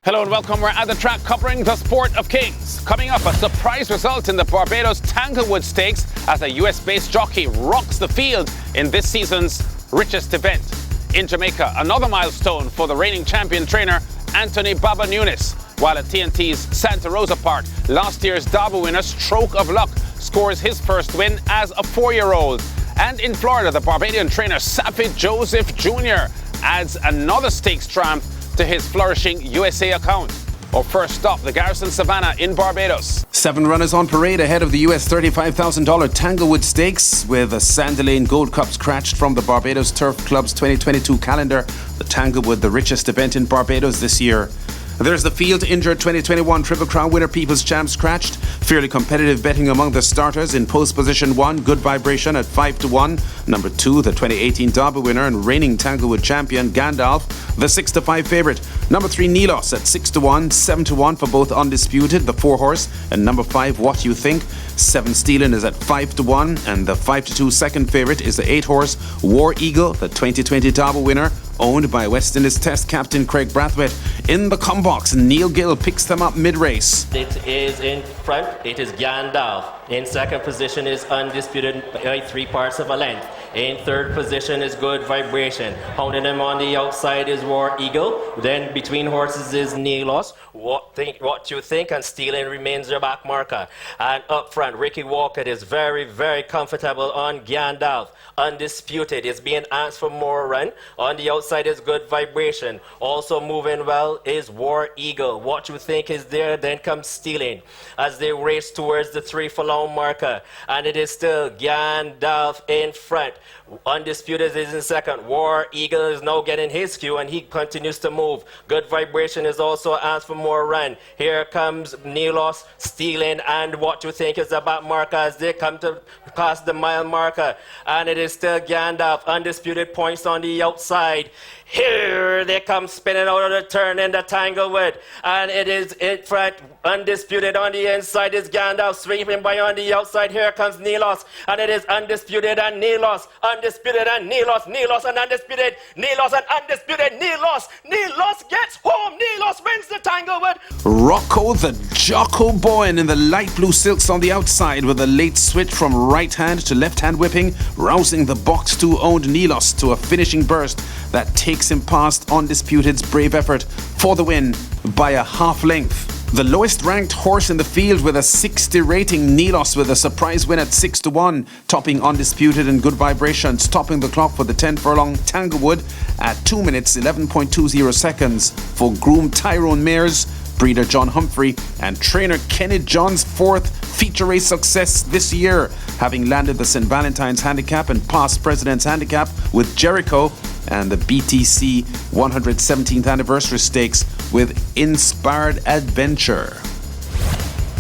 Hello and welcome. We're at the track covering the Sport of Kings. Coming up, a surprise result in the Barbados Tanglewood Stakes as a US-based jockey rocks the field in this season's richest event. In Jamaica, another milestone for the reigning champion trainer Anthony Nunes. While at TNT's Santa Rosa Park, last year's Derby winner Stroke of Luck scores his first win as a 4-year-old. And in Florida, the Barbadian trainer Saffie Joseph Jnr. adds another stakes triumph to his flourishing USA account. Our first stop, the Garrison Savannah in Barbados. 7 runners on parade ahead of the US $35,000 Tanglewood Stakes, with a Sandalane Gold Cup scratched from the Barbados Turf Club's 2022 calendar. The Tanglewood, the richest event in Barbados this year. There's the field injured 2021 Triple Crown winner People's Champ scratched. Fairly competitive betting among the starters. In post position 1, Good Vibration at 5-1. Number 2, the 2018 Derby winner and reigning Tanglewood champion Gandalf, the 6-5 favourite. Number 3, Nilos at 6-1, 7-1 for both Undisputed, the 4-horse, and number 5, What You Think. 7 Steelin is at 5-1, and the 5-2 second favourite is the 8-horse War Eagle, the 2020 Derby winner, owned by West Indies Test captain Craig Brathwaite. In the combox, Neil Gill picks them up mid-race. It is in front, it is Gandalf. In second position is Undisputed by 3 parts of a length. In third position is Good Vibration. Holding him on the outside is War Eagle. Then between horses is Nilos. What You Think, and Stealing remains their back marker. And up front, Ricky Walker is very, very comfortable on Gandalf. Undisputed is being asked for more run. On the outside is Good Vibration. Also moving well is War Eagle. What You Think is there, then comes Stealing as they race towards the 3-furlong marker. And it is still Gandalf in front. Undisputed is in second. War Eagle is now getting his cue and he continues to move. Good Vibration is also asked for more run. Here comes Nilos, Stealing, and What You Think is the back marker as they come to pass the mile marker. And it is still Gandalf. Undisputed points on the outside. Here they come spinning out of the turn in the Tanglewood. And it is in front. Undisputed on the inside is Gandalf, sweeping by on the outside. Here comes Nilos, and it is Undisputed and Nilos, Undisputed and Nilos, Nilos and Undisputed, Nilos and Undisputed, Nilos, Nilos gets home, Nilos wins the Tanglewood. Rocco the Jocko Boyne in the light blue silks on the outside, with a late switch from right hand to left hand whipping, rousing the box 2 owned Nilos to a finishing burst that takes him past Undisputed's brave effort for the win by a half length. The lowest ranked horse in the field with a 60 rating, Nilos, with a surprise win at 6-1, topping Undisputed and Good Vibration, stopping the clock for the 10-furlong Tanglewood at 2 minutes 11.20 seconds for groom Tyrone Mears, breeder John Humphrey, and trainer Kenneth John's 4th feature race success this year, having landed the St. Valentine's Handicap and past President's Handicap with Jericho, and the BTC 117th Anniversary Stakes with Inspired Adventure.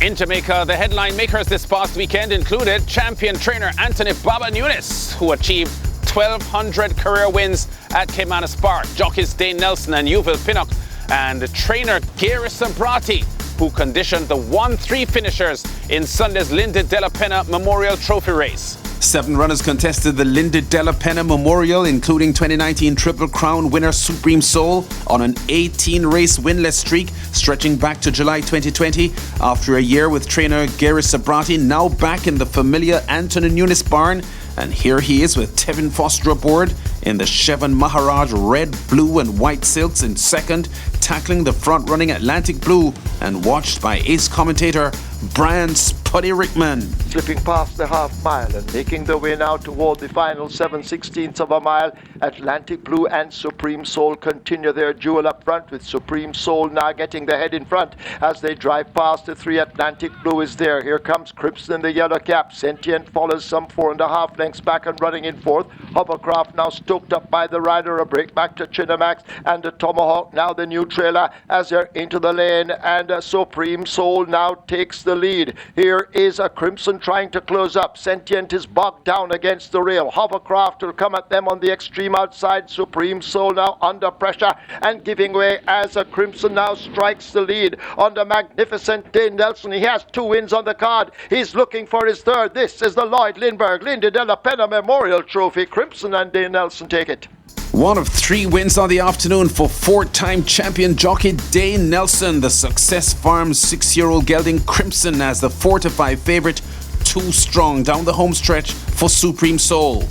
In Jamaica, the headline makers this past weekend included champion trainer Anthony Nunes, who achieved 1,200 career wins at Caymanas Park, jockeys Dane Nelson and Yuval Pinnock, and trainer Gary Sabrati, who conditioned the 1-3 finishers in Sunday's Lindy Delapenha Memorial Trophy race. 7 runners contested the Lindy Delapenha Memorial, including 2019 Triple Crown winner Supreme Soul on an 18-race winless streak stretching back to July 2020 after a year with trainer Gary Sabrati, now back in the familiar Anthony Nunes barn. And here he is with Tevin Foster aboard in the Chevron Maharaj red, blue and white silks in second, tackling the front-running Atlantic Blue, and watched by ace commentator Brian Spuddy Rickman. Slipping past the half mile and making their way now toward the final 7/16 of a mile. Atlantic Blue and Supreme Soul continue their duel up front, with Supreme Soul now getting the head in front as they drive past the 3. Atlantic Blue is there. Here comes Crimson in the yellow cap. Sentient follows some 4.5 lengths back and running in 4th. Hovercraft now stoked up by the rider. A break back to Chinamax and the Tomahawk, now the new trailer as they're into the lane, and Supreme Soul now takes the lead. Here is a Crimson trying to close up. Sentient is bogged down against the rail. Hovercraft will come at them on the extreme outside. Supreme Soul now under pressure and giving way as a Crimson now strikes the lead on the magnificent Dane Nelson. He has 2 wins on the card. He's looking for his 3rd. This is the Lloyd Lindbergh Lindy Delapenha Memorial Trophy. Crimson and Dane Nelson take it. One of 3 wins on the afternoon for 4-time champion jockey Dane Nelson. The Success Farms 6-year-old gelding Crimson as the 4-5 favourite, too strong down the home stretch for Supreme Soul.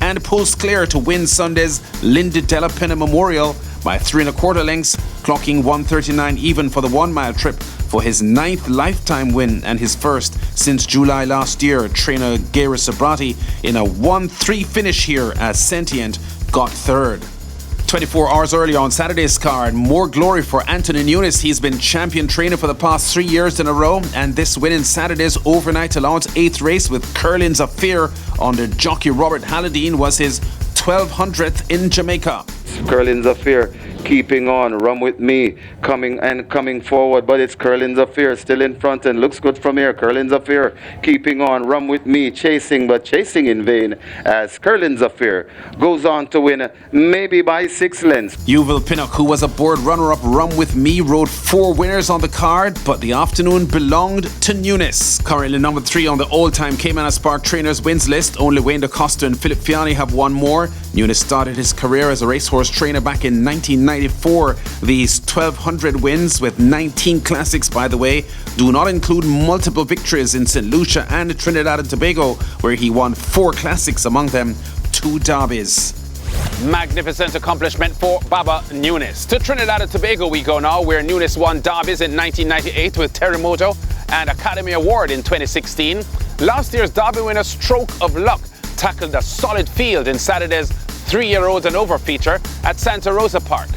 And pulls clear to win Sunday's Lindy Delapenha Memorial by 3 1/4 lengths, clocking 139 even for the 1-mile trip for his 9th lifetime win and his first since July last year. Trainer Gary Sabrati in a 1-3 finish here as Sentient got 3rd. 24 hours earlier on Saturday's card, more glory for Anthony Nunes. He's been champion trainer for the past 3 years in a row, and this win in Saturday's overnight allowance 8th race with Curlins of Fear under jockey Robert Halladine was his 1200th in Jamaica. Curlins of Fear keeping on, Run With Me coming forward, but it's Curlins of Fear still in front and looks good from here. Curlins of Fear keeping on, Run With Me chasing, but chasing in vain as Curlins of Fear goes on to win maybe by 6 lengths. Yuval Pinnock, who was aboard runner-up Run With Me, rode 4 winners on the card, but the afternoon belonged to Nunes. Currently number 3 on the all-time Caymanas Park Trainers wins list. Only Wayne DaCosta and Philip Fiani have one more. Nunes started his career as a racehorse trainer back in 1994. These 1200 wins, with 19 classics by the way, do not include multiple victories in St. Lucia and Trinidad and Tobago, where he won 4 classics, among them 2 derbies. Magnificent accomplishment for Baba Nunes. To Trinidad and Tobago we go now, where Nunes won derbies in 1998 with Terremoto and Academy Award in 2016. Last year's derby winner Stroke of Luck tackled a solid field in Saturday's 3-year-olds and over feature at Santa Rosa Park.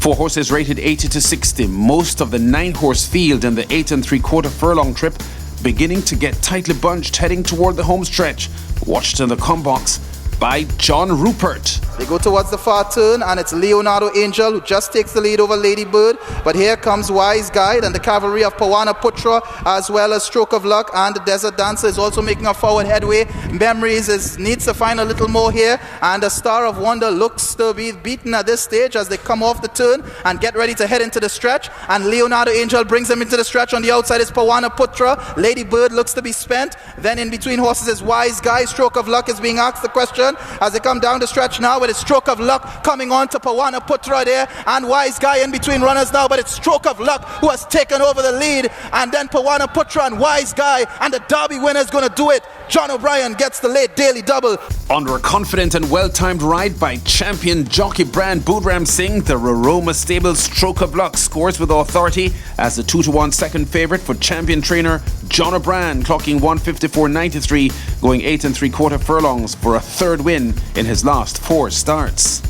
4 horses rated 80 to 60. Most of the 9-horse field in the 8 3/4 furlong trip beginning to get tightly bunched heading toward the home stretch. Watched in the combox by John Rupert. They go towards the far turn, and it's Leonardo Angel who just takes the lead over Lady Bird. But here comes Wise Guide and the cavalry of Pawana Putra, as well as Stroke of Luck, and the Desert Dancer is also making a forward headway. Memories needs to find a little more here, and the Star of Wonder looks to be beaten at this stage as they come off the turn and get ready to head into the stretch. And Leonardo Angel brings them into the stretch. On the outside is Pawana Putra. Lady Bird looks to be spent. Then in between horses is Wise Guide. Stroke of Luck is being asked the question as they come down the stretch now, with a Stroke of Luck coming on to Pawana Putra there, and Wise Guy in between runners now, but it's Stroke of Luck who has taken over the lead, and then Pawana Putra and Wise Guy, and the derby winner is going to do it. John O'Brien gets the late daily double. Under a confident and well-timed ride by champion jockey Brand Budram Singh, the Raroma Stable's Stroke of Luck scores with authority as the 2-1 second favourite for champion trainer John O'Brien, clocking 154.93, going 8 3/4 furlongs for a 3rd win in his last 4 starts.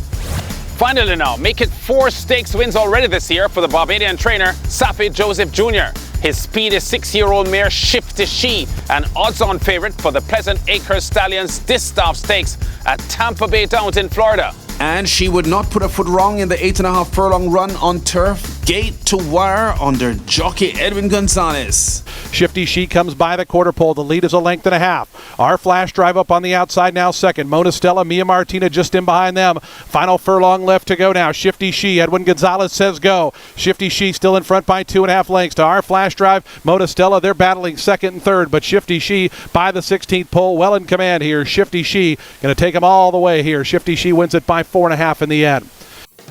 Finally now, make it 4 stakes wins already this year for the Barbadian trainer Saffie Joseph Jnr. His speed is 6-year-old mare Shifty She, an odds-on favourite for the Pleasant Acres Stallions Distaff Stakes at Tampa Bay Downs in Florida. And she would not put a foot wrong in the 8.5 furlong run on turf, gate to wire under jockey Edwin Gonzalez. Shifty She comes by the quarter pole. The lead is 1.5 lengths. Our Flash Drive up on the outside now second. Mona Stella, Mia Martina just in behind them. Final furlong left to go now. Shifty She, Edwin Gonzalez says go. Shifty She still in front by 2.5 lengths to Our Flash Drive. Mona Stella, they're battling second and third, but Shifty She by the 16th pole, well in command here. Shifty She going to take them all the way here. Shifty She wins it by 4.5 in the end.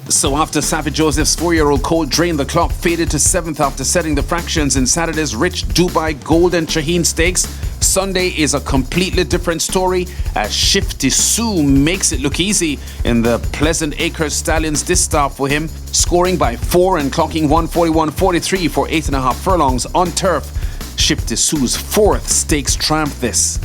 So after Saffie Joseph's 4-year-old colt drained the clock, faded to 7th after setting the fractions in Saturday's Rich Dubai Gold and Shaheen Stakes, Sunday is a completely different story as Shifty Sue makes it look easy in the Pleasant Acres Stallions Distaff for him, scoring by 4 and clocking 141.43 for 8.5 furlongs on turf. Shifty Sue's 4th stakes triumph this.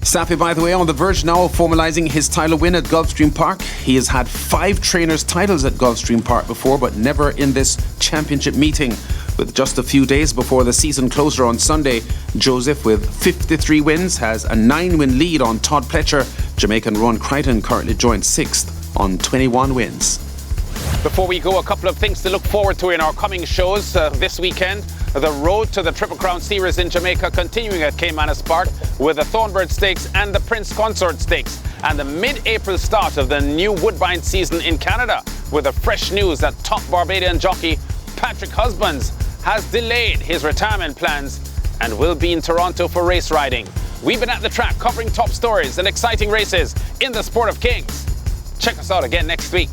Saffie, by the way, on the verge now of formalising his title win at Gulfstream Park. He has had 5 trainers' titles at Gulfstream Park before, but never in this championship meeting. With just a few days before the season closer on Sunday, Joseph, with 53 wins, has a 9-win lead on Todd Pletcher. Jamaican Ron Crichton currently joins 6th on 21 wins. Before we go, a couple of things to look forward to in our coming shows this weekend. The road to the Triple Crown Series in Jamaica continuing at Caymanas Park with the Thornbird Stakes and the Prince Consort Stakes, and the mid-April start of the new Woodbine season in Canada with the fresh news that top Barbadian jockey Patrick Husbands has delayed his retirement plans and will be in Toronto for race riding. We've been at the track covering top stories and exciting races in the sport of kings. Check us out again next week.